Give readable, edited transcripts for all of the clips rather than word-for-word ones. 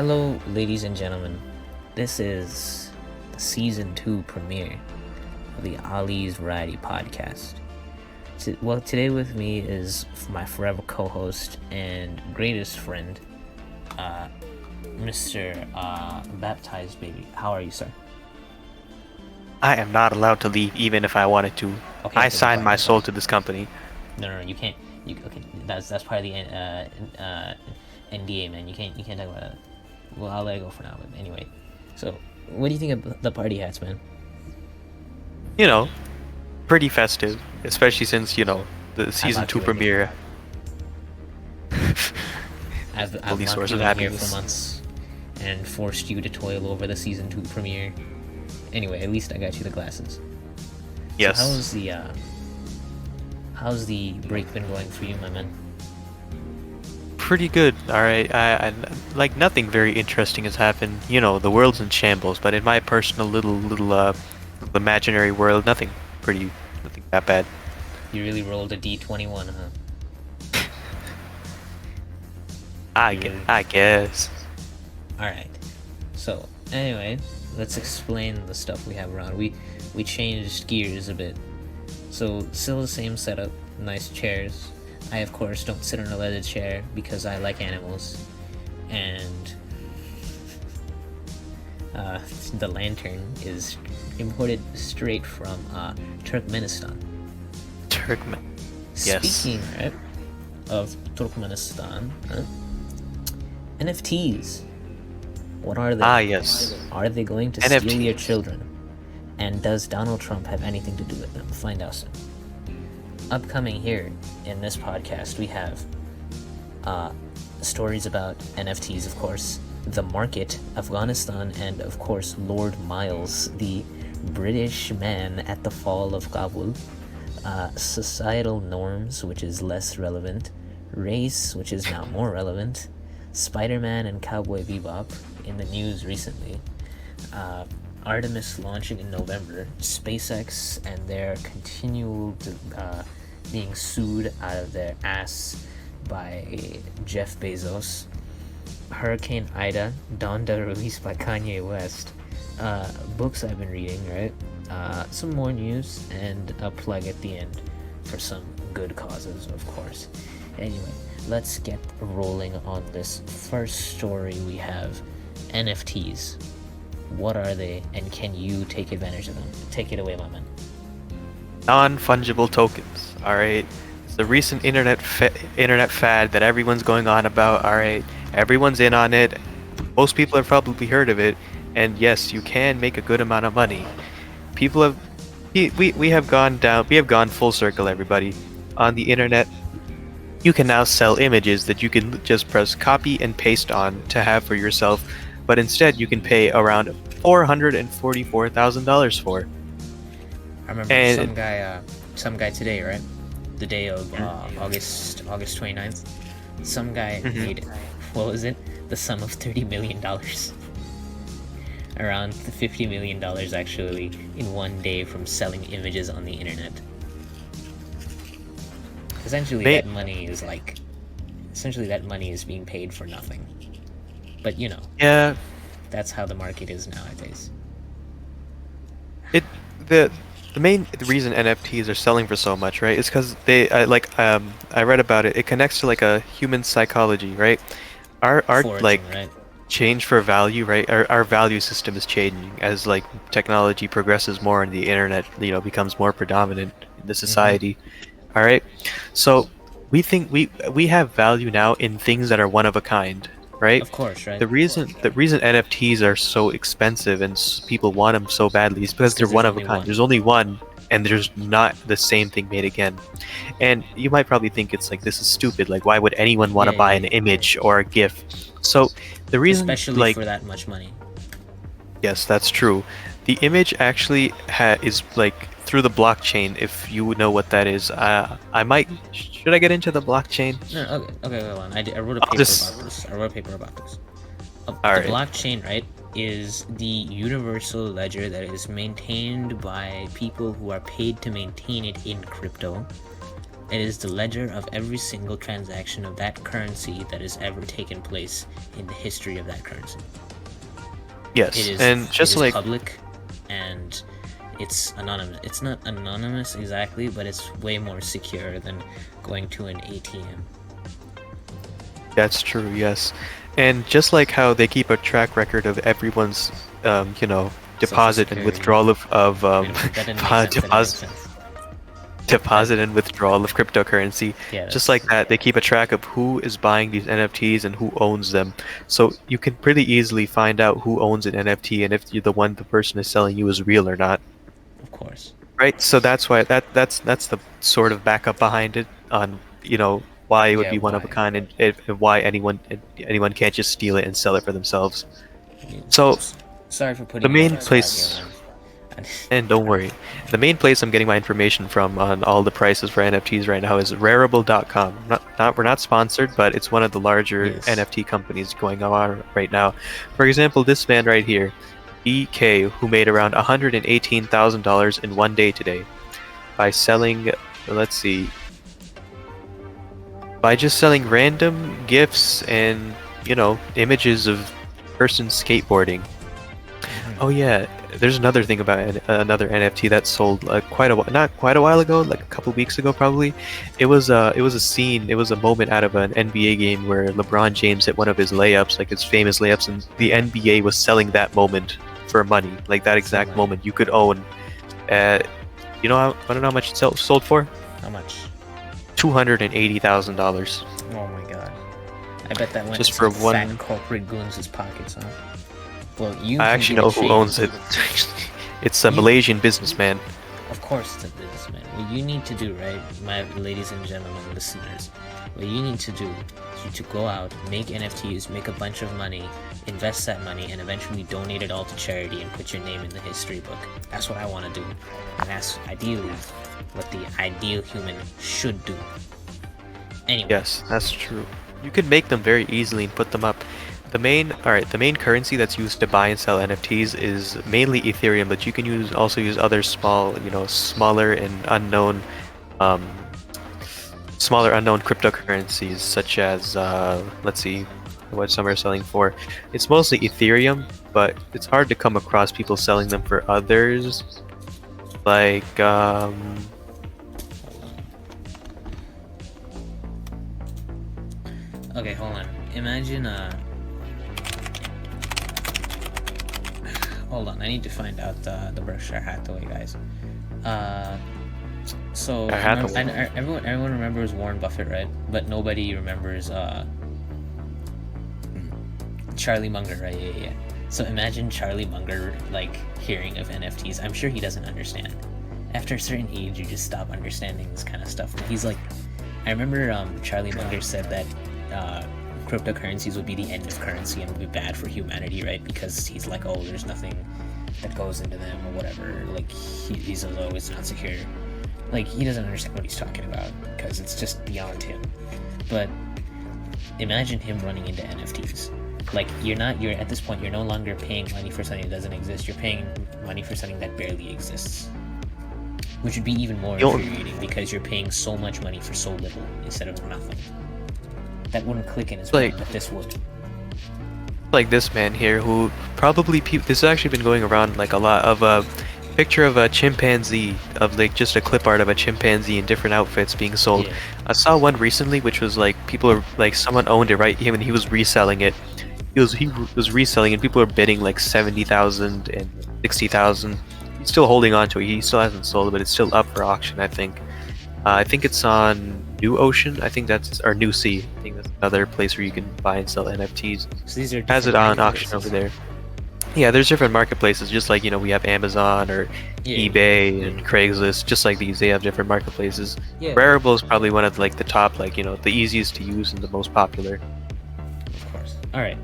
Hello, ladies and gentlemen. This is the season 2 premiere of the Ali's Variety Podcast. Today with me is my forever co-host and greatest friend, Mr. Baptized Baby. How are you, sir? I am not allowed to leave even if I wanted to. Okay, I signed my soul to this company. No, you can't. Okay, that's part of the NDA, man. You can't talk about that. Well, I'll let it go for now. But anyway, so what do you think of the party hats, man? You know, pretty festive, especially since, the season 2 premiere. I've Only locked source you of in here happiness. for months and forced you to toil over the season 2 premiere. Anyway, at least I got you the glasses. Yes. So how's the break been going for you, my man? Pretty good. All right. I like nothing very interesting has happened. The world's in shambles, but in my personal little imaginary world, nothing that bad. You really rolled a D21, huh? I guess. Alright. So, anyway, let's explain the stuff we have around. We changed gears a bit. So, still the same setup, nice chairs. I, of course, don't sit on a leather chair because I like animals. And the lantern is imported straight from Turkmenistan. Yes. Speaking, right, of Turkmenistan, NFTs. What are they? Yes. Are they going to NFTs. steal your children? And does Donald Trump have anything to do with them? Find out soon. Upcoming here in this podcast, we have stories about NFTs, of course, the market, Afghanistan, and of course Lord Miles, the British man at the fall of Kabul, societal norms, which is less relevant, race, which is now more relevant, Spider-Man and Cowboy Bebop in the news recently, Artemis launching in November, SpaceX and their continual being sued out of their ass by Jeff Bezos, Hurricane Ida, Donda released by Kanye West, books I've been reading, right? Some more news, and a plug at the end for some good causes, of course. Anyway, let's get rolling on this first story we have. NFTs. What are they, and can you take advantage of them? Take it away, my man. Non-fungible tokens. All right. It's the recent internet fad that everyone's going on about. All right. Everyone's in on it. Most people have probably heard of it. And yes, you can make a good amount of money. People have we have gone full circle, everybody. On the internet, you can now sell images that you can just press copy and paste on to have for yourself, but instead you can pay around $444,000 for. I remember some guy today, right? The day of August 29th. Some guy made, what was it? The sum of $30 million. Around $50 million actually in one day from selling images on the internet. Essentially that money is being paid for nothing. But Yeah, that's how the market is nowadays. the reason NFTs are selling for so much, right, is because I read about it. It connects to like a human psychology, right? Our Foraging, right? change for value, right? Our value system is changing as like technology progresses more and the internet, becomes more predominant in the society. All right, so we think we have value now in things that are one of a kind, right? Of course, right? The reason NFTs are so expensive and people want them so badly is because they're one of a kind. There's only one, and there's not the same thing made again. And you might probably think it's like, this is stupid. Like, why would anyone want to buy an image or a GIF? So the reason, especially for that much money. Yes, that's true. The image actually is like through the blockchain. If you know what that is, should I get into the blockchain? No, okay, hold on. I wrote a paper about this. The blockchain, right, is the universal ledger that is maintained by people who are paid to maintain it in crypto. It is the ledger of every single transaction of that currency that has ever taken place in the history of that currency. Yes, and It just is like public, and it's anonymous. It's not anonymous exactly, but it's way more secure than going to an ATM. that's true, yes. And just like how they keep a track record of everyone's, Social deposit and Security. withdrawal of Wait a minute, that didn't make sense. That didn't make sense. deposit and withdrawal of cryptocurrency. Yeah, Just like that, they keep a track of who is buying these NFTs and who owns them. So you can pretty easily find out who owns an NFT and if you're the person is selling you is real or not. of course. Right? So that's why that's the sort of backup behind it on, why it would Yeah, be one of a why? kind and why anyone can't just steal it and sell it for themselves. Yeah. So Sorry for putting the you on main the spot place, here, man. and don't worry, the main place I'm getting my information from on all the prices for NFTs right now is Rarible.com. We're not sponsored, but it's one of the larger Yes. NFT companies going on right now. For example, this man right here, EK, who made around $118,000 in one day today by selling, let's see, by just selling random gifts and, images of persons skateboarding. Oh yeah, there's another thing about another NFT that sold not quite a while ago, like a couple weeks ago probably. It was a scene, it was a moment out of an NBA game where LeBron James hit one of his layups, like his famous layups, and the NBA was selling that moment for money, like that exact money. moment you could own. I don't know how much it sold for. How much? $280,000. Oh my god. I bet that went Just into for some one- fat corporate goons' pockets, huh? Well, you I can actually get know a who shade. owns it. It's a You- Malaysian businessman. Of course it's a businessman. What you need to do, right, my ladies and gentlemen listeners, what you need to do is to go out, make NFTs, make a bunch of money, invest that money, and eventually donate it all to charity and put your name in the history book. That's what I want to do. And that's ideally what the ideal human should do. Anyway. Yes, that's true. You can make them very easily and put them up. The main currency that's used to buy and sell NFTs is mainly Ethereum, but you can also use other smaller and smaller unknown cryptocurrencies such as let's see what some are selling for. It's mostly Ethereum, but it's hard to come across people selling them for others. Like Okay, hold on. Imagine hold on, I need to find out the Berkshire Hathaway guys. So everyone remembers Warren Buffett, right? But nobody remembers Charlie Munger, right? Yeah. So imagine Charlie Munger like hearing of NFTs. I'm sure he doesn't understand. After a certain age, you just stop understanding this kind of stuff. And he's like, I remember Charlie Munger said that cryptocurrencies would be the end of currency and would be bad for humanity, right? Because he's like, oh, there's nothing that goes into them or whatever. Like he's always not secure. Like he doesn't understand what he's talking about because it's just beyond him. But imagine him running into NFTs. Like you're at this point you're no longer paying money for something that doesn't exist. You're paying money for something that barely exists, which would be even more infuriating because you're paying so much money for so little instead of nothing. That wouldn't click in his brain, but this would. Like this man here, who probably this has actually been going around like a lot of a picture of a chimpanzee, of like just a clip art of a chimpanzee in different outfits being sold. Yeah. I saw one recently, which was like someone owned it, right? Him, and he was reselling it. He was reselling it. People are bidding like 70,000 and 60,000. He's still holding on to it. He still hasn't sold it, but it's still up for auction. I think it's on New Ocean. I think that's or New Sea. I think that's another place where you can buy and sell NFTs. So these are Has it on auction over there. Yeah, there's different marketplaces, just like we have Amazon or eBay and Craigslist. Just like these, they have different marketplaces. Yeah. Rarible is probably one of like the top, the easiest to use and the most popular. Of course. All right.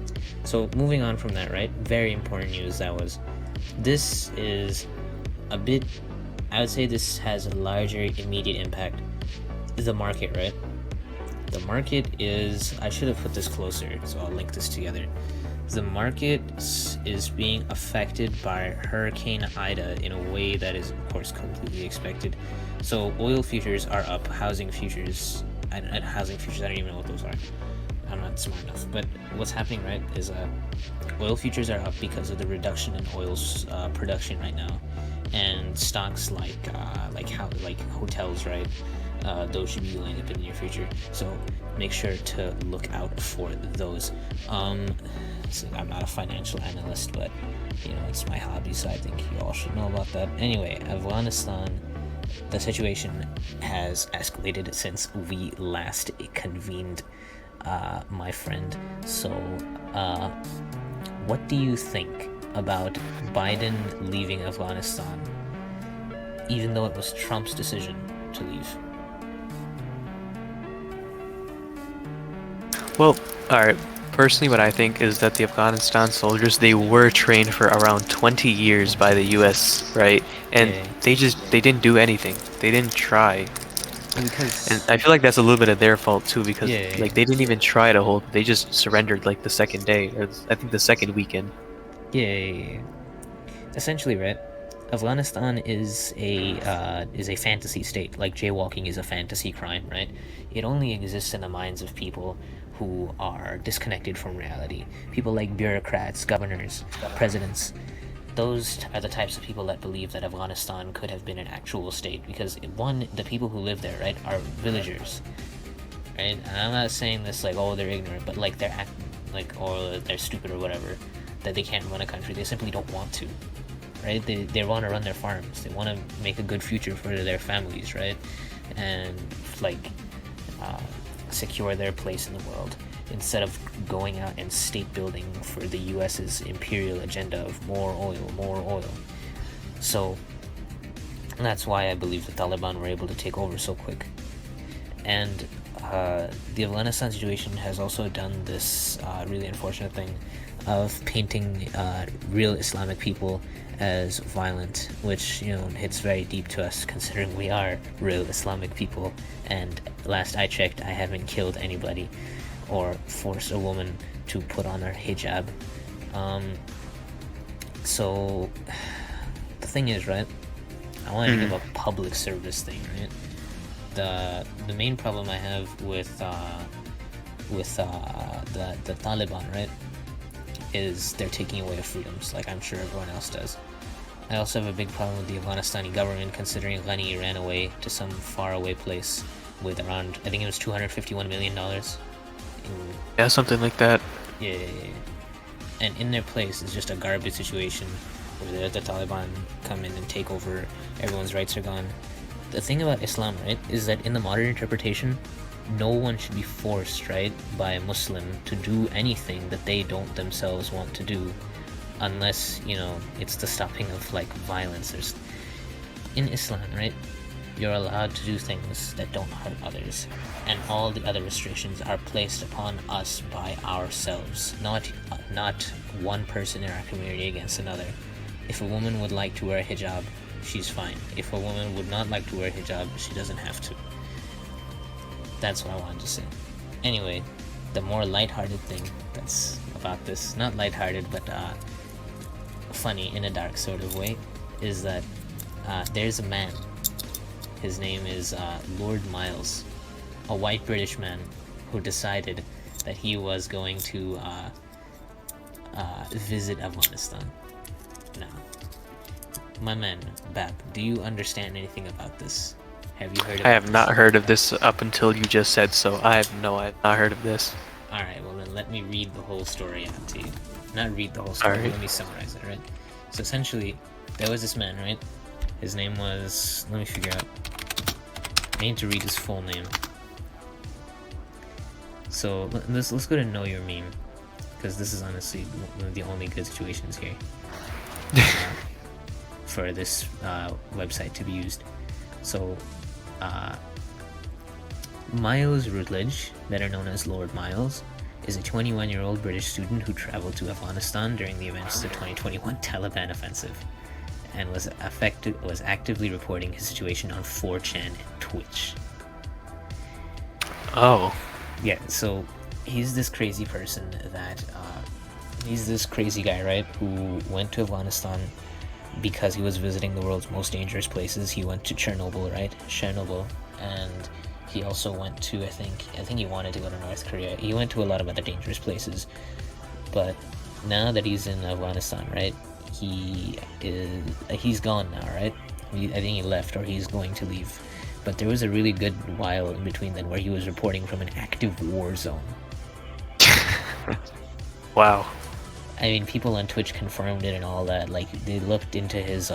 So moving on from that, right? Very important news. This is a bit. I would say this has a larger immediate impact. The market, right? The market is. I should have put this closer, so I'll link this together. The market is being affected by Hurricane Ida in a way that is, of course, completely expected. So oil futures are up, housing futures, I don't even know what those are. I'm not smart enough. But what's happening, right, is oil futures are up because of the reduction in oil's production right now, and stocks like hotels, right? Those should be going up in the near future. So make sure to look out for those. So I'm not a financial analyst, but it's my hobby, so I think you all should know about that. Anyway, Afghanistan, the situation has escalated since we last convened, my friend. So, what do you think about Biden leaving Afghanistan, even though it was Trump's decision to leave? Well, alright. Personally, what I think is that the Afghanistan soldiers, they were trained for around 20 years by the US, right? And Yeah. they didn't do anything. They didn't try. Because And I feel like that's a little bit of their fault too, because yeah, like they didn't even try to hold. They just surrendered like the second day, or I think the second weekend. yeah. Essentially, right? Afghanistan is a fantasy state. Like jaywalking is a fantasy crime, right? It only exists in the minds of people who are disconnected from reality. People like bureaucrats, governors, presidents. Those are the types of people that believe that Afghanistan could have been an actual state, because one, the people who live there, right, are villagers, right? And I'm not saying this like, oh, they're ignorant, but like or they're stupid or whatever, that they can't run a country. They simply don't want to, right? They want to run their farms. They want to make a good future for their families, right? And like secure their place in the world, instead of going out and state building for the US's imperial agenda of more oil. So that's why I believe the Taliban were able to take over so quick. And the Afghanistan situation has also done this really unfortunate thing of painting real Islamic people as violent, which hits very deep to us, considering we are real Islamic people. And last I checked, I haven't killed anybody or forced a woman to put on her hijab. So the thing is, right, I want to give a public service thing, right? The main problem I have with the Taliban, right, is they're taking away our freedoms, like I'm sure everyone else does. I also have a big problem with the Afghanistani government, considering Ghani ran away to some faraway place with around, I think it was $251 million. Yeah, something like that. Yeah. And in their place is just a garbage situation where they let the Taliban come in and take over, everyone's rights are gone. The thing about Islam, right, is that in the modern interpretation, no one should be forced, right, by a Muslim to do anything that they don't themselves want to do, unless, it's the stopping of, like, violence. In Islam, right, you're allowed to do things that don't hurt others, and all the other restrictions are placed upon us by ourselves, not one person in our community against another. If a woman would like to wear a hijab, she's fine. If a woman would not like to wear a hijab, she doesn't have to. That's what I wanted to say. Anyway, the more lighthearted thing that's about this, not lighthearted, but funny in a dark sort of way, is that there's a man. His name is Lord Miles, a white British man who decided that he was going to visit Afghanistan. Now, my man, Bab, do you understand anything about this? Have you heard of I have this? not heard of this up until you just said so. I have not heard of this. Alright, well then let me read the whole story out to you. Not read the whole story, Alright. let me summarize it, right? So essentially, there was this man, right? His name was... let me figure out. I need to read his full name. So, let's go to Know Your Meme, because this is honestly one of the only good situations here for this website to be used. So, Miles Rutledge, better known as Lord Miles, is a 21-year-old British student who traveled to Afghanistan during the events of the 2021 Taliban offensive, and was actively reporting his situation on 4chan and Twitch. Oh. Yeah, so he's this crazy person that He's this crazy guy, right, who went to Afghanistan because he was visiting the world's most dangerous places. He went to Chernobyl, right? Chernobyl, and he also went to I think he wanted to go to North Korea. He went to a lot of other dangerous places, but now that he's in Afghanistan, right? He's gone now, right? I think he left or he's going to leave. But there was a really good while in between then where he was reporting from an active war zone. Wow. I mean, people on Twitch confirmed it and all that. Like, they looked into his,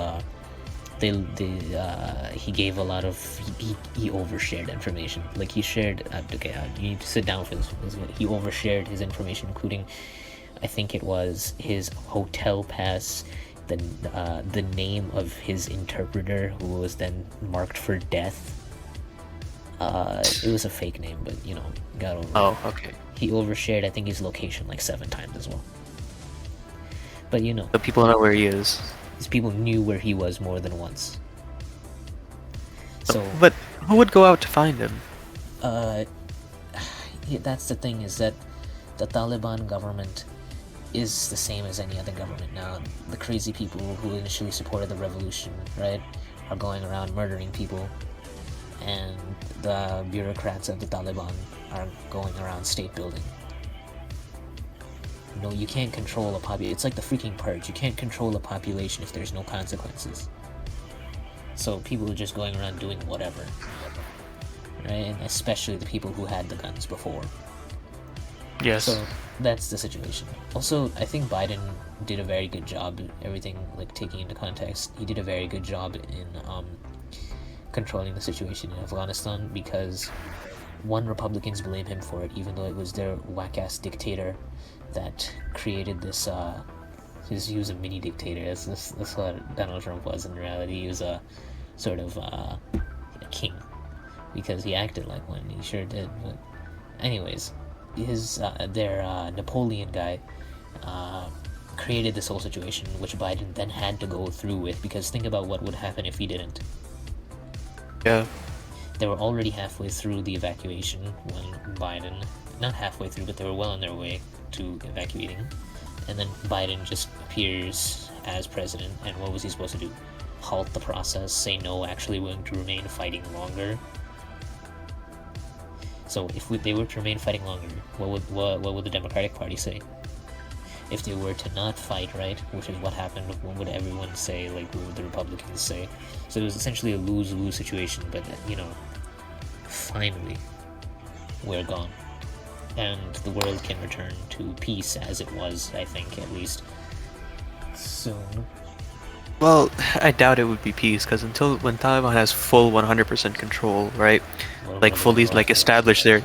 he gave a lot of, he overshared information. Like, he shared, okay, you need to sit down for this. He overshared his information, including, I think it was his hotel pass, the name of his interpreter, who was then marked for death. It was a fake name, but, you know, got over it. Oh, okay. He overshared, I think, his location like 7 times as well. But, you know, So people know where he is. these people knew where he was more than once. So, But who would go out to find him? yeah, that's the thing, is that the Taliban government is the same as any other government now. The crazy people who initially supported the revolution, right, are going around murdering people, and the bureaucrats of the Taliban are going around state building. No, you can't control a population. It's like the freaking purge. You can't control a population if there's no consequences. So people are just going around doing whatever, right? And especially the people who had the guns before. Yes. So that's the situation. Also, I think Biden did a very good job. Everything, like, taking into context, he did a very good job in controlling the situation in Afghanistan, because one, Republicans blame him for it, even though it was their whack-ass dictator that created this. He was a mini dictator. That's what Donald Trump was in reality. He was a sort of a king, because he acted like one. He sure did. But anyways, their Napoleon guy created this whole situation, which Biden then had to go through with, because think about what would happen if he didn't. Yeah. They were already halfway through the evacuation when Biden, not halfway through, but they were well on their way to evacuating, and then Biden just appears as president, and what was he supposed to do? Halt the process, say no, actually willing to remain fighting longer? So if they were to remain fighting longer, what would the Democratic Party say? If they were to not fight, right, which is what happened, what would everyone say? Like, what would the Republicans say? So it was essentially a lose-lose situation, but, you know, finally, we're gone. And the world can return to peace as it was, I think, at least soon. Well, I doubt it would be peace, because when Taliban has full 100% control, right? Like fully like established, they're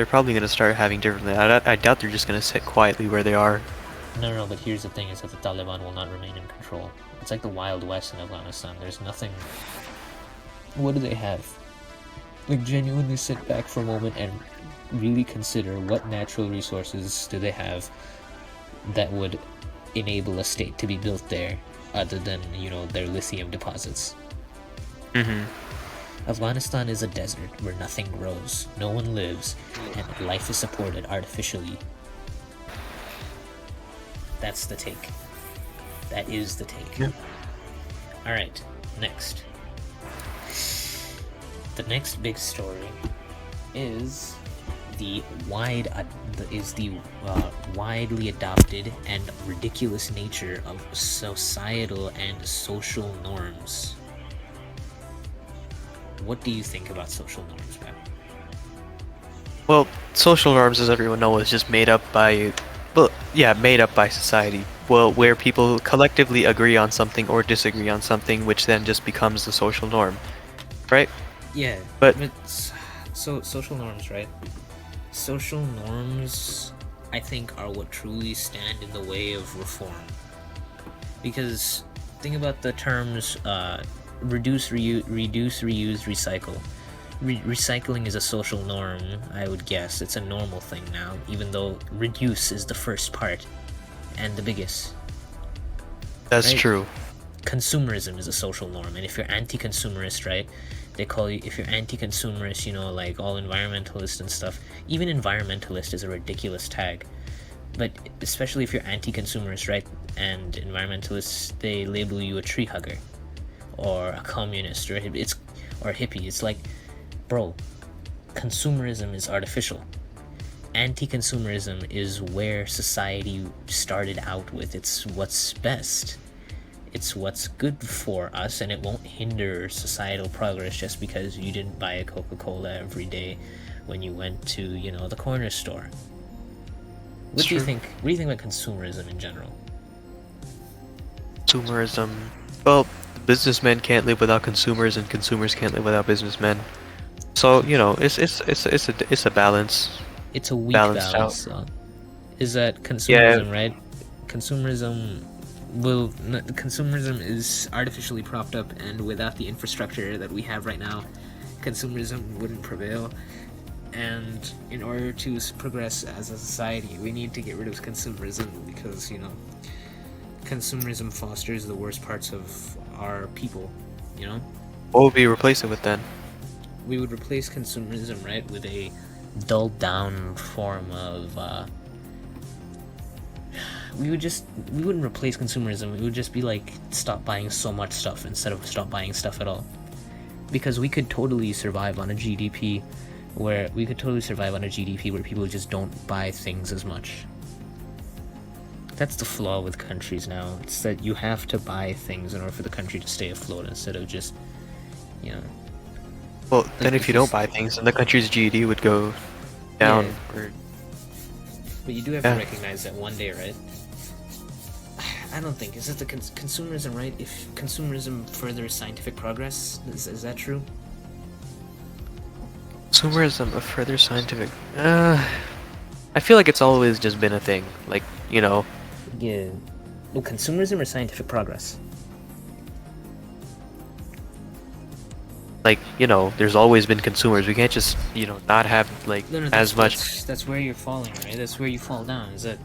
probably gonna start having different. I doubt they're just gonna sit quietly where they are. No, but here's the thing, is that the Taliban will not remain in control. It's like the Wild West in Afghanistan. There's nothing. What do they have? Like, genuinely sit back for a moment and really consider what natural resources do they have that would enable a state to be built there, other than, you know, their lithium deposits. Mm-hmm. Afghanistan is a desert where nothing grows, no one lives, and life is supported artificially. That's the take. That is the take. Yeah. Alright, next. The next big story is the widely adopted and ridiculous nature of societal and social norms. What do you think about social norms, man? Well, social norms, as everyone knows, is just made up by society. Well, where people collectively agree on something or disagree on something, which then just becomes the social norm, right? Yeah, But so social norms, right? Social norms, I think, are what truly stand in the way of reform. Because think about the terms reduce, reuse, recycle. Recycling is a social norm, I would guess. It's a normal thing now, even though reduce is the first part and the biggest. that's right? true. Consumerism is a social norm, and if you're anti-consumerist, right, they call you, if you're anti-consumerist, you know, like all environmentalist and stuff. Even environmentalist is a ridiculous tag, But especially if you're anti-consumerist, right, and environmentalists, they label you a tree hugger or a communist or a hippie. It's like, bro, consumerism is artificial. Anti-consumerism is where society started out with. It's what's best. It's what's good for us, and it won't hinder societal progress just because you didn't buy a Coca-Cola every day when you went to, the corner store. What do you think? What do you think about consumerism in general? Consumerism. Well, businessmen can't live without consumers, and consumers can't live without businessmen. So it's a balance. It's a weak Balanced balance. So. Is that consumerism, right? Consumerism is artificially propped up, and without the infrastructure that we have right now, consumerism wouldn't prevail. And in order to progress as a society, we need to get rid of consumerism because, consumerism fosters the worst parts of our people, What would we replace it with then? We would replace consumerism, right, with a dulled down form of, we wouldn't replace consumerism. It would just be like, stop buying so much stuff instead of stop buying stuff at all. Because we could totally survive on a GDP where people just don't buy things as much. That's the flaw with countries now. It's that you have to buy things in order for the country to stay afloat instead of just, Well, then if you don't buy things, then the country's GDP would go down. Yeah. But you do have to recognize that one day, right? I don't think. Is it the consumerism, right? If consumerism furthers scientific progress, is that true? Consumerism, a further scientific. I feel like it's always just been a thing. Like, Yeah. Well, consumerism or scientific progress? Like, there's always been consumers. We can't just, not have, like, No, as much. That's where you're falling, right? That's where you fall down, is that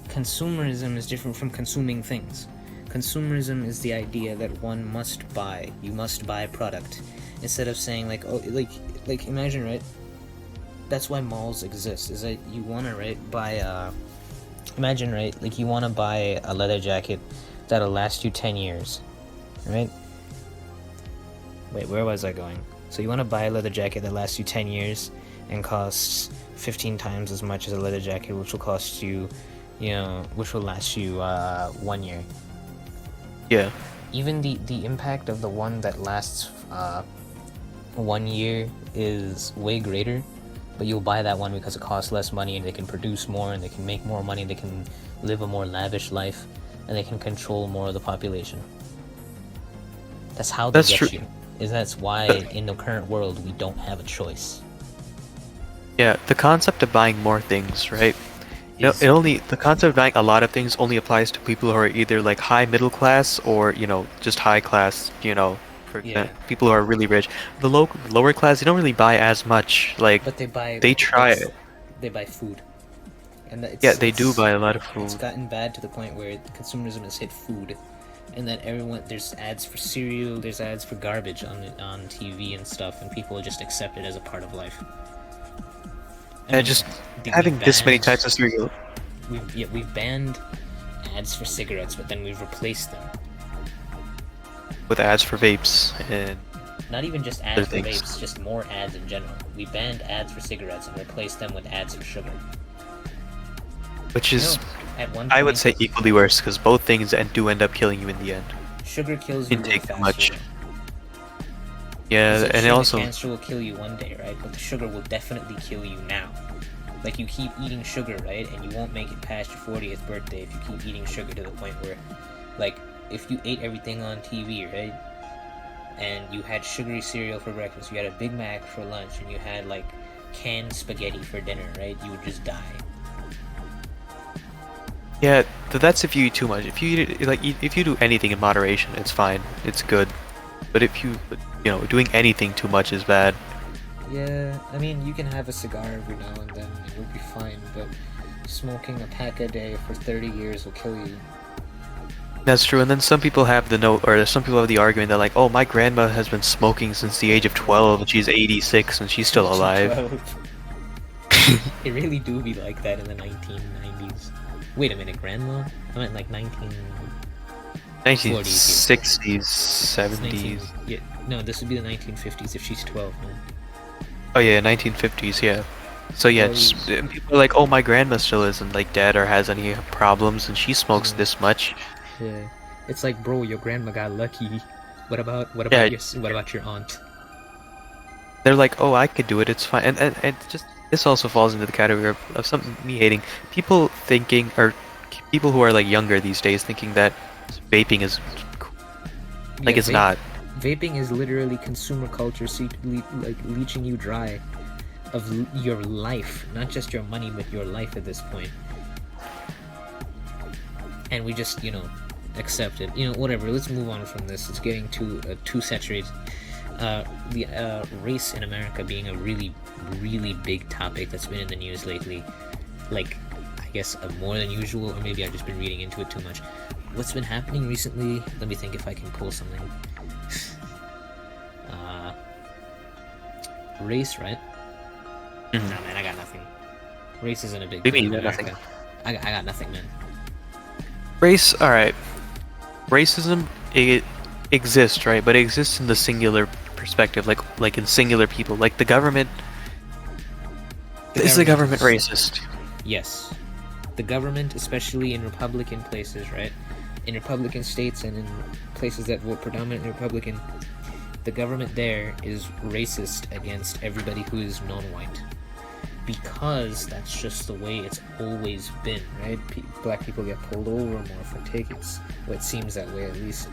consumerism is different from consuming things. Consumerism is the idea that one must buy. You must buy product. Instead of saying, like, oh, like imagine, right? That's why malls exist, is that you want to, right, buy, imagine, right, like, you want to buy a leather jacket that'll last you 10 years, right? Wait, where was I going? So you want to buy a leather jacket that lasts you 10 years and costs 15 times as much as a leather jacket, which will cost you, which will last you 1 year. Yeah. Even the impact of the one that lasts 1 year is way greater, but you'll buy that one because it costs less money and they can produce more and they can make more money, they can live a more lavish life, and they can control more of the population. That's how they get you. That's why in the current world we don't have a choice. Yeah, the concept of buying more things, right? The concept of buying a lot of things only applies to people who are either like high middle class or, just high class, for example, people who are really rich. The lower class, they don't really buy as much, like, but they buy food. And they do buy a lot of food. It's gotten bad to the point where consumerism has hit food. And that there's ads for cereal, there's ads for garbage on TV and stuff, and people just accept it as a part of life. Just having this many types of cereal. We've banned ads for cigarettes, but then we've replaced them with ads for vapes and not even just ads for vapes, just more ads in general. We banned ads for cigarettes and replaced them with ads for sugar. Which is, I would say, equally worse, because both things do end up killing you in the end. Sugar kills you intake faster. Much. Yeah, and also... The cancer will kill you one day, right? But the sugar will definitely kill you now. Like, you keep eating sugar, right? And you won't make it past your 40th birthday if you keep eating sugar to the point where, like, if you ate everything on TV, right? And you had sugary cereal for breakfast, you had a Big Mac for lunch, and you had, like, canned spaghetti for dinner, right? You would just die. Yeah, that's if you eat too much. If you do anything in moderation, it's fine. It's good. But if doing anything too much is bad. Yeah, I mean, you can have a cigar every now and then, and you'll be fine, but smoking a pack a day for 30 years will kill you. That's true, and then some people have the argument that, like, oh, my grandma has been smoking since the age of 12, and she's 86, and she's still alive. It really do be like that in the 1990s. Wait a minute, grandma? I meant like 1940s. 1960s, It's 19. 70s. Yeah, no, this would be the 1950s if she's 12. Man. Oh yeah, 1950s. Yeah. So yeah, Well, people are like, "Oh, my grandma still isn't like dead or has any problems, and she smokes mm, this much." yeah, it's like, bro, your grandma got lucky. What Yeah, about your aunt? they're like, "Oh, I could do it. It's fine." And just this also falls into the category of some me hating people thinking, or people who are like younger these days thinking that vaping is cool. Like Yeah, it's not. vaping is literally consumer culture, like leeching you dry of your life, not just your money, but your life at this point. And we just, accept it. Whatever. Let's move on from this. It's getting too saturated. The race in America being a really, really big topic that's been in the news lately. Like, I guess more than usual, or maybe I've just been reading into it too much. What's been happening recently? Let me think if I can pull something. Uh, race, right? Mhm. Nah, man, I got nothing. Race isn't a big What do thing you in mean you got America. I got nothing, man. Race, all right. Racism, it exists, right? But it exists in the singular perspective, like in singular people. Like the government is the government Is racist? yes, the government, especially in Republican places, right? In Republican states and in places that vote predominantly Republican, the government there is racist against everybody who is non-white. Because that's just the way it's always been, right? Black people get pulled over more for tickets. Well, it seems that way, at least.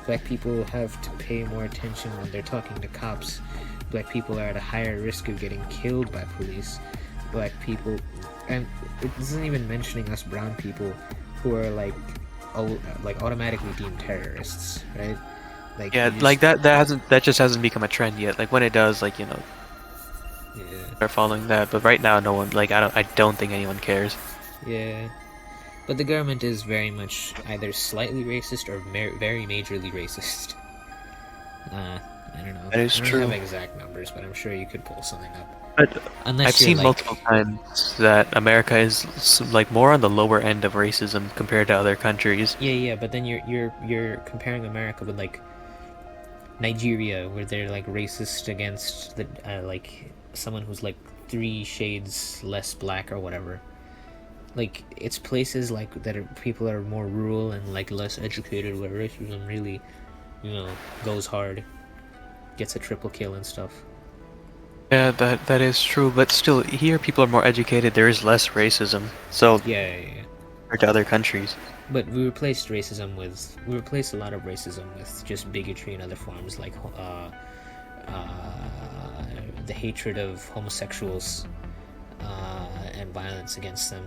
Black people have to pay more attention when they're talking to cops. Black people are at a higher risk of getting killed by police. Black people, and it isn't even mentioning us brown people who are like automatically deemed terrorists, right? Like Yeah, you like just, that just hasn't become a trend yet. Like when it does, like yeah, start following that. But right now, no one like I don't think anyone cares. yeah. But the government is very much either slightly racist or very majorly racist. I don't know. That is I don't have true. exact numbers, but I'm sure you could pull something up. But I've Unless you're seen like, multiple times that America is like more on the lower end of racism compared to other countries. yeah, but then you're comparing America with like Nigeria, where they're like racist against the like someone who's like 3 shades less black or whatever. Like it's places like that are people are more rural and like less educated where racism really, goes hard, gets a triple kill and stuff. Yeah, that is true. But still, here people are more educated. There is less racism. So Yeah. compared to other countries. But we replaced a lot of racism with just bigotry and other forms like the hatred of homosexuals and violence against them.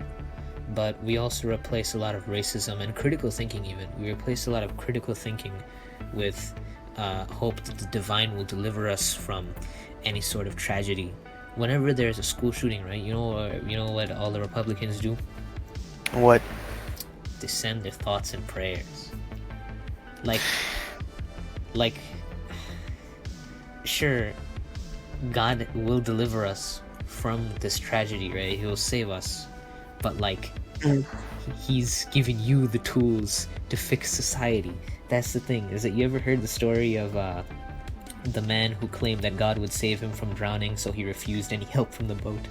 But we also replace a lot of racism and critical thinking. Even we replace a lot of critical thinking with hope that the divine will deliver us from any sort of tragedy. Whenever there's a school shooting, right? You know what all the Republicans do? What? They send their thoughts and prayers. Like, like, sure, God will deliver us from this tragedy, right? He will save us, but like, He's giving you the tools to fix society. That's the thing. Is that you ever heard the story of the man who claimed that God would save him from drowning, so he refused any help from the boat?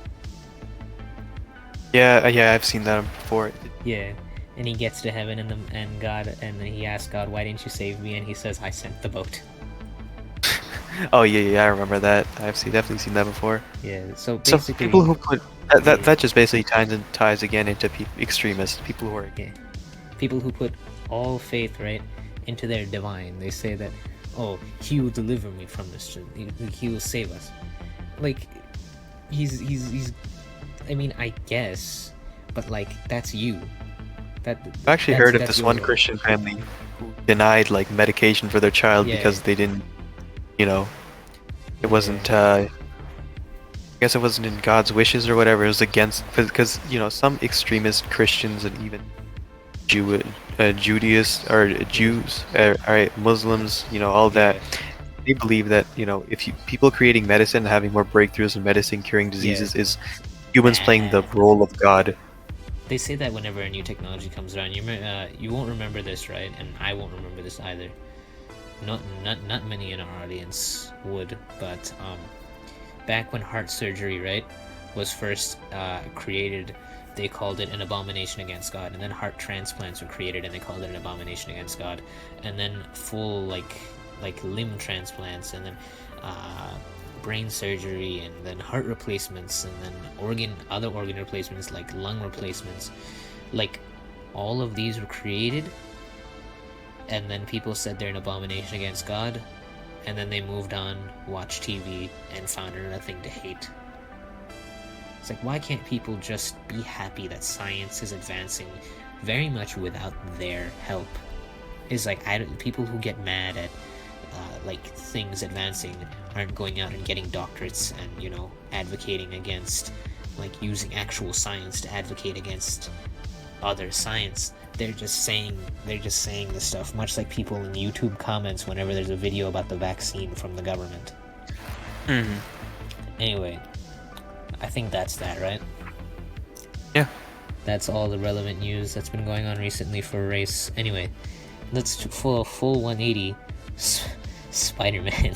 Yeah, I've seen that before. Yeah, and he gets to heaven and he asks God, "Why didn't you save me?" And he says, "I sent the boat." Oh yeah, I remember that. Definitely seen that before. Yeah. So So basically, people who put that yeah, that just basically ties again into extremists, people who are yeah, people who put all faith right into their divine. They say that, "Oh, He will deliver me from this. He will save us." Like, he's. I mean, I guess, but like that's you. I've actually heard of this one your- Christian family who denied like medication for their child Yeah. because they didn't, it wasn't. I guess it wasn't in God's wishes or whatever. It was against because some extremist Christians and even Judaists or Jews, alright, Muslims, all that. Yeah. They believe that if people creating medicine, having more breakthroughs in medicine, curing diseases, is humans playing the role of God. They say that whenever a new technology comes around, you won't remember this, right? And I won't remember this either. Not many in our audience would, but back when heart surgery, right, was first created, they called it an abomination against God. And then heart transplants were created, and they called it an abomination against God. And then full like limb transplants, and then brain surgery, and then heart replacements, and then other organ replacements like lung replacements. Like, all of these were created, and then people said they're an abomination against God, and then they moved on, watched TV, and found another thing to hate. It's like, why can't people just be happy that science is advancing very much without their help? It's like, people who get mad at like things advancing aren't going out and getting doctorates and, you know, advocating against, like, using actual science to advocate against other science. They're just saying this stuff, much like people in YouTube comments whenever there's a video about the vaccine from the government. Anyway, I think that's that, right? Yeah. That's all the relevant news that's been going on recently for race. Anyway, let's full 180. Spider-Man.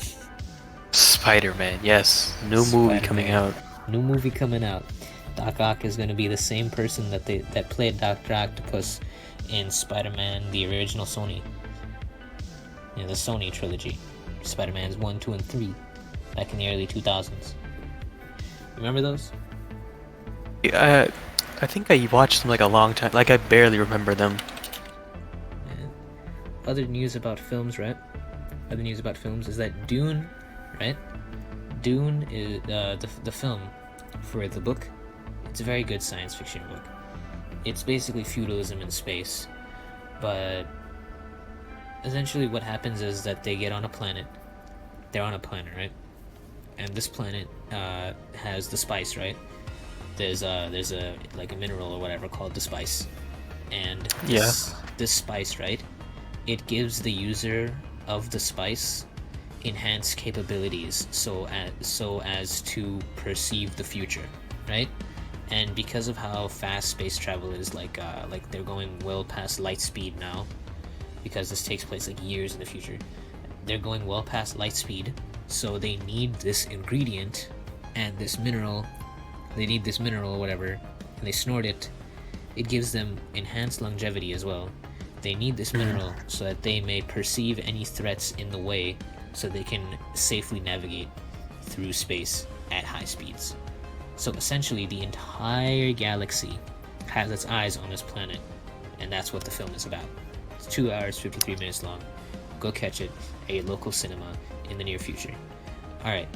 Spider-Man, yes. New movie coming out. New movie coming out. Doc Ock is going to be the same person that played Dr. Octopus in Spider-Man, the original Sony. You know, the Sony trilogy. Spider-Man's 1, 2, and 3. Back in the early 2000s. Remember those? Yeah, I think I watched them like a long time. Like, I barely remember them. And other news about films, right? Other news about films is that Dune, right? Dune is the film for the book. It's a very good science fiction book. It's basically feudalism in space, but essentially what happens is that they get on a planet. They're on a planet, right? And this planet has the spice, right? There's a like a mineral or whatever called the spice, and this spice, right? It gives the user of the spice enhanced capabilities, so as to perceive the future, right? And because of how fast space travel is, like they're going well past light speed now, because this takes place like years in the future. They're going well past light speed, so they need this ingredient and this mineral. They need this mineral or whatever, and they snort it. It gives them enhanced longevity as well. They need this mineral so that they may perceive any threats in the way, so they can safely navigate through space at high speeds. So essentially, the entire galaxy has its eyes on this planet, and that's what the film is about. It's 2 hours, 53 minutes long. Go catch it at your local cinema in the near future. Alright.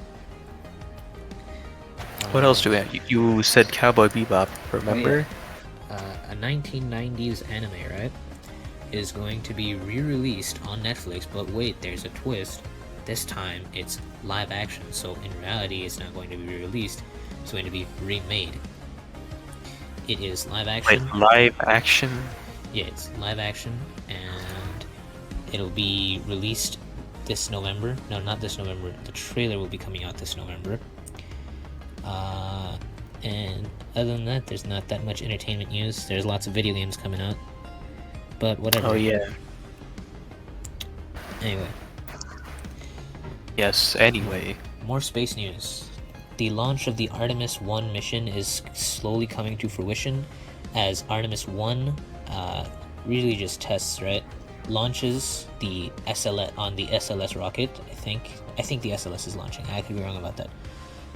What else do we have? You said Cowboy Bebop, remember? Oh, yeah. A 1990s anime, right? Is going to be re-released on Netflix, but wait, there's a twist. This time it's live action, so in reality it's not going to be re-released, it's going to be remade. It is live action. Wait, live action? Yeah, it's live action, and it'll be released this November. No, not this November. The trailer will be coming out this November. And other than that, there's not that much entertainment news. There's lots of video games coming out, but whatever. Oh yeah. Anyway. Yes, anyway. More space news. The launch of the Artemis 1 mission is slowly coming to fruition, as Artemis 1 really just tests, right? Launches the SLS on the SLS rocket, I think the SLS is launching. I could be wrong about that.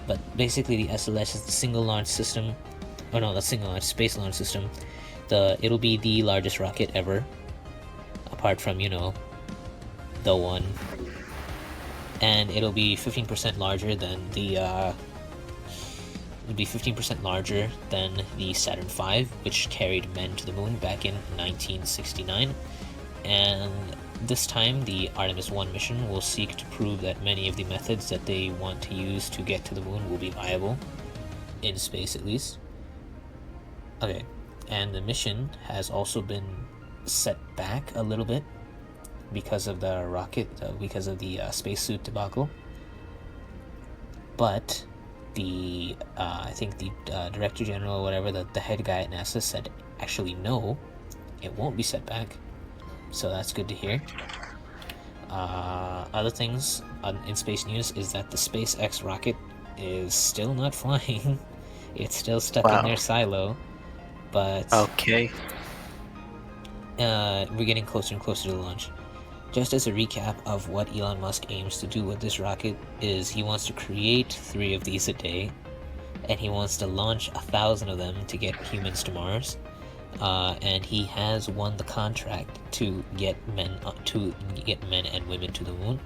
But basically the SLS is the single launch system. Oh no, the single launch space launch system. It'll be the largest rocket ever, apart from, you know, the one. And it'll be 15% larger than the Saturn V, which carried men to the moon back in 1969. And this time, the Artemis 1 mission will seek to prove that many of the methods that they want to use to get to the moon will be viable, in space at least. Okay, and the mission has also been set back a little bit because of the rocket, because of the spacesuit debacle. But I think the director general, or whatever, the head guy at NASA said Actually, no, it won't be set back. So that's good to hear. Other things in space news is that the SpaceX rocket is still not flying. It's still stuck in Wow. their silo, but Okay. we're getting closer and closer to launch. Just as a recap of what Elon Musk aims to do with this rocket is he wants to create 3 of these a day, and he wants to launch 1,000 of them to get humans to Mars. And he has won the contract to get men and women to the moon.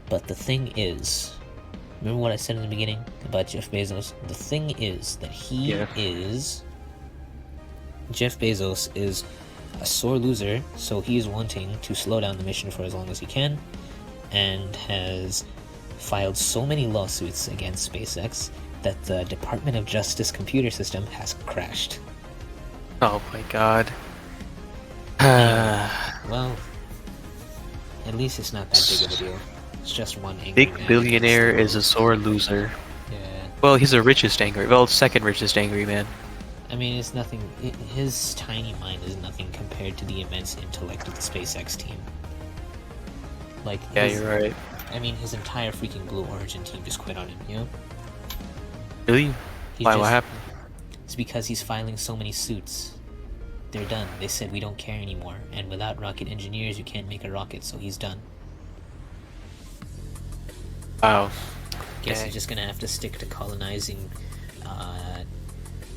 But the thing is, remember what I said in the beginning about Jeff Bezos? The thing is that Jeff Bezos is a sore loser, so he is wanting to slow down the mission for as long as he can, and has filed so many lawsuits against SpaceX that the Department of Justice computer system has crashed. Oh my god. Well, at least it's not that big of a deal. It's just one angry Big man billionaire against is a sore loser. Yeah. Well, he's the richest angry. Well, second richest angry man. I mean, it's nothing. His tiny mind is nothing compared to the immense intellect of the SpaceX team. Like, Yeah, you're right. I mean, his entire freaking Blue Origin team just quit on him, you know? Really? Why? What happened? It's because he's filing so many suits. They're done. They said we don't care anymore, and without rocket engineers, you can't make a rocket, so he's done. Wow. Guess Okay. he's just gonna have to stick to colonizing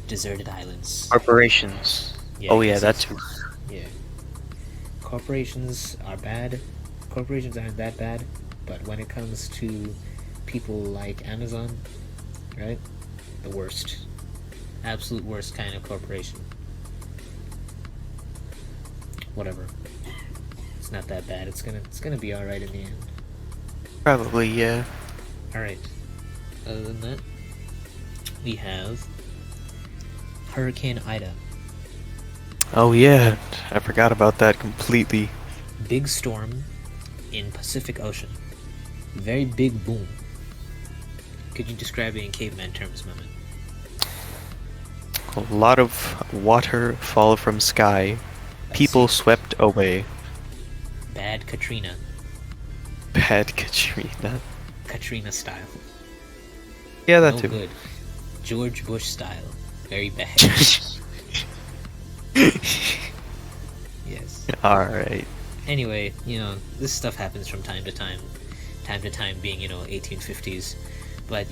deserted islands. Corporations. Yeah, Oh yeah, 'cause that he's- too. Yeah. Corporations are bad. Corporations aren't that bad, but when it comes to people like Amazon, right? The worst. Absolute worst kind of corporation. Whatever. It's not that bad. It's gonna be alright in the end. Probably, yeah. Alright. Other than that, we have Hurricane Ida. Oh yeah, I forgot about that completely. Big storm in Pacific Ocean. Very big boom. Could you describe it in caveman terms, Mehmet? A lot of water fall from sky. People swept away. Bad Katrina. Bad Katrina. Katrina style. Yeah, that No too. good. George Bush style. Very bad. Yes. Alright. Anyway, this stuff happens from time to time. Time to time being, 1850s. But,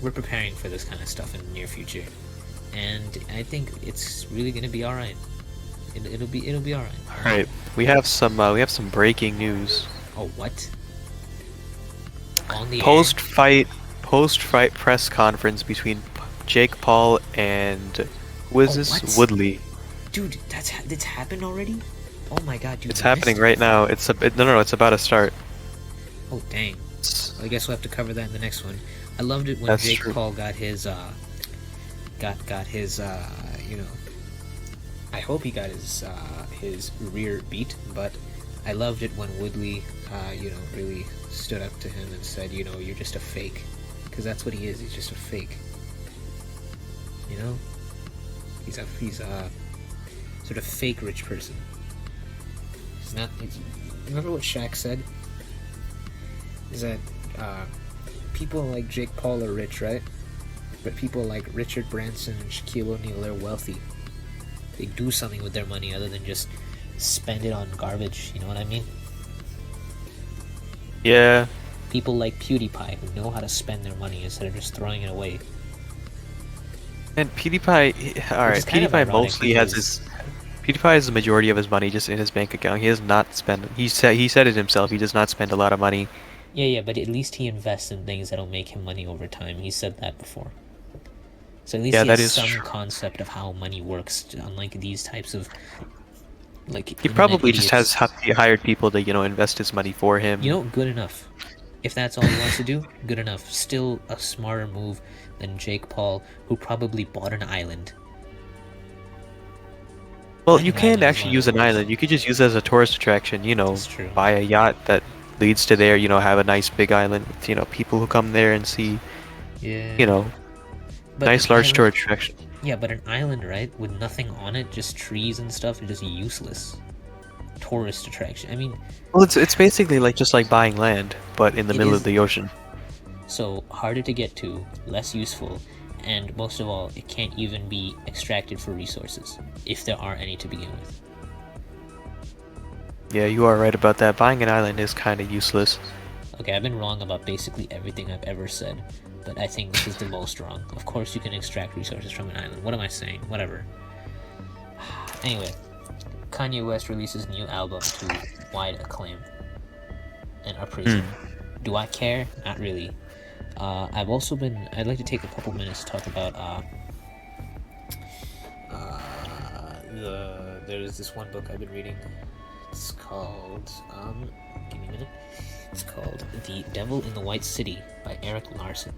we're preparing for this kind of stuff in the near future. And I think it's really gonna be alright. It'll be alright. Alright. We have some breaking news. Oh, what? On the Post-fight press conference between Jake Paul and who is Oh, this? what? Woodley. Dude, that's happened already? Oh my god, dude. It's you happening missed right it. now. No, it's about to start. Oh, dang. Well, I guess we'll have to cover that in the next one. I loved it when That's Jake true. Paul got his, I hope he got his rear beat, but I loved it when Woodley, really stood up to him and said, you're just a fake. Because that's what he is, he's just a fake. He's a sort of fake rich person. Remember what Shaq said? Is that, people like Jake Paul are rich, right? But people like Richard Branson and Shaquille O'Neal are wealthy. They do something with their money other than just spend it on garbage, you know what I mean? Yeah. People like PewDiePie who know how to spend their money instead of just throwing it away. And PewDiePie, alright, is kind of PewDiePie ironic mostly has because- PewDiePie has the majority of his money just in his bank account. He does not spend. He said it himself. He does not spend a lot of money. Yeah, but at least he invests in things that'll make him money over time. He said that before. So at least Yeah, he that has is some true. concept of how money works, unlike these types of, like, He internet probably just idiots. has he hired people to invest his money for him. Good enough. If that's all he wants to do, good enough. Still a smarter move than Jake Paul, who probably bought an island. Well, I you think can't island is actually one of use the an worst. island. You could just use it as a tourist attraction. That's true. Buy a yacht that leads to there. Have a nice big island with people who come there and see. Yeah. But an Nice large island, tourist attraction. yeah, but an island, right, with nothing on it, just trees and stuff, is just useless. Tourist attraction. I mean, Well, it's basically like just like buying land, but in the it middle of is the ocean. so harder to get to, less useful, and most of all, it can't even be extracted for resources, if there are any to begin with. Yeah, you are right about that. Buying an island is kind of useless. Okay, I've been wrong about basically everything I've ever said, but I think this is the most wrong. Of course, you can extract resources from an island. What am I saying? Whatever. Anyway, Kanye West releases new album to wide acclaim and appraisal. Do I care? Not really. I'd like to take a couple minutes to talk about there's this one book I've been reading. It's called give me a minute. It's called The Devil in the White City by Eric Larson.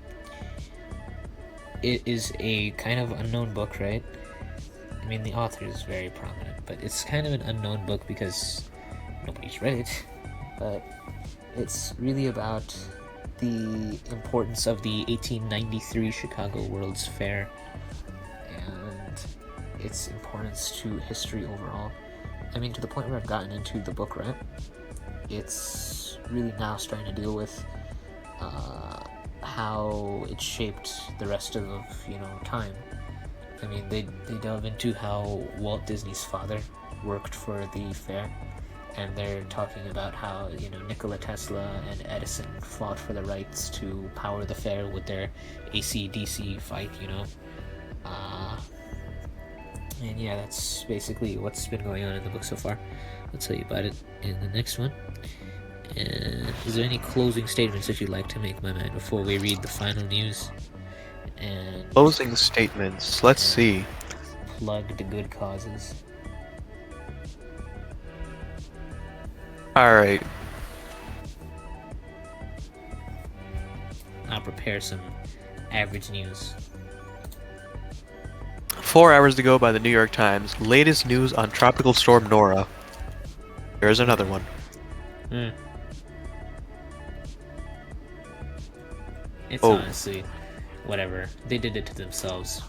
It is a kind of unknown book, right? I mean, the author is very prominent, but it's kind of an unknown book because nobody's read it. But it's really about the importance of the 1893 Chicago World's Fair and its importance to history overall. I mean, to the point where I've gotten into the book, right? It's really now starting to deal with how it shaped the rest of time. I mean, they delve into how Walt Disney's father worked for the fair, and they're talking about how Nikola Tesla and Edison fought for the rights to power the fair with their AC/DC fight. And yeah, that's basically what's been going on in the book so far. I'll tell you about it in the next one. And is there any closing statements that you'd like to make, my man, before we read the final news and Closing statements. Let's see. plug the good causes? All right. I'll prepare some average news. 4 hours ago by the New York Times. Latest news on Tropical Storm Nora. Here's another one. It's Oh. honestly whatever. They did it to themselves.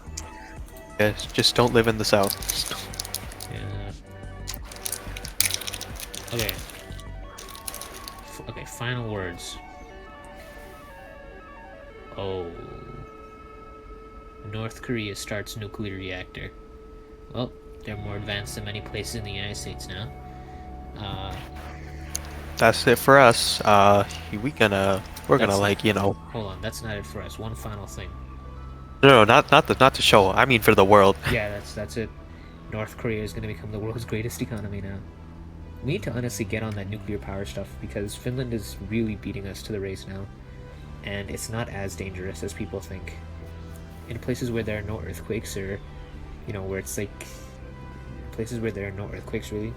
Yes, just don't live in the South. Yeah. Okay. Okay, final words. Oh. North Korea starts nuclear reactor. Well, they're more advanced than many places in the United States now. That's it for us. We're gonna Hold on, that's not it for us. One final thing. No, not the show. I mean for the world. Yeah, that's it. North Korea is going to become the world's greatest economy now. We need to honestly get on that nuclear power stuff because Finland is really beating us to the race now, and it's not as dangerous as people think. In places where there are no earthquakes, or where it's like places where there are no earthquakes really,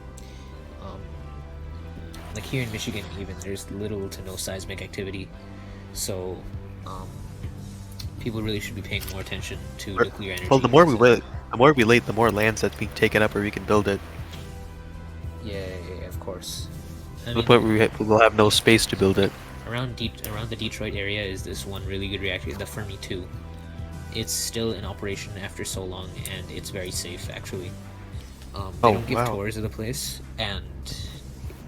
like here in Michigan, even there's little to no seismic activity, so people really should be paying more attention to nuclear energy. Well, the more we wait, the more lands that's being taken up, where we can build it. Yeah, of course. To the point where we'll have no space to build it. Around the Detroit area is this one really good reactor, the Fermi 2. It's still in operation after so long, and it's very safe, actually. They don't give tours of the place, and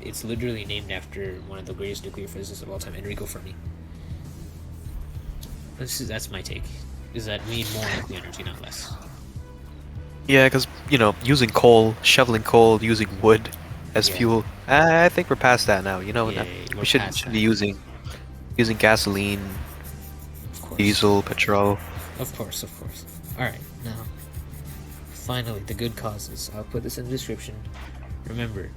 it's literally named after one of the greatest nuclear physicists of all time, Enrico Fermi. That's my take, is that we need more nuclear energy, not less. Yeah, because, using coal, shoveling coal, using wood as fuel, I think we're past that now, we shouldn't be using gasoline, diesel, petrol. Of course. Alright, now, finally, the good causes. I'll put this in the description. Remember,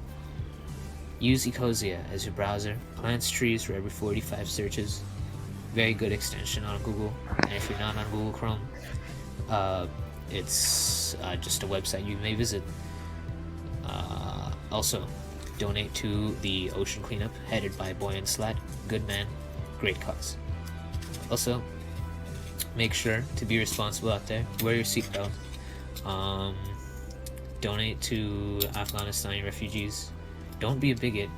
use Ecosia as your browser. Plants trees for every 45 searches. Very good extension on Google. And if you're not on Google Chrome, it's just a website you may visit. Also, donate to the ocean cleanup headed by Boy and Slat. Good man, great cause. Also, make sure to be responsible out there. Wear your seatbelt. Donate to Afghanistan refugees. Don't be a bigot.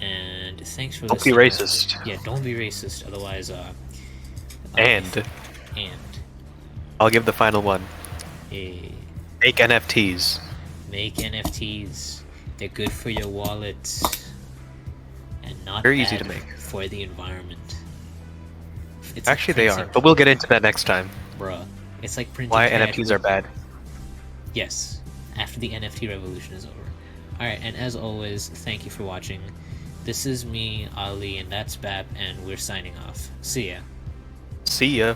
And thanks for listening. Don't be racist. Yeah, don't be racist. Otherwise, and I'll give the final one. Eh, Make NFTs. make NFTs. They're good for your wallet and not Very bad easy to make. for the environment. It's Actually, like they are, but we'll get into that next time. bruh. It's like printing Why cash NFTs are with- bad. Yes, after the NFT revolution is over. Alright, and as always, thank you for watching. This is me, Ali, and that's Bap, and we're signing off. See ya. See ya.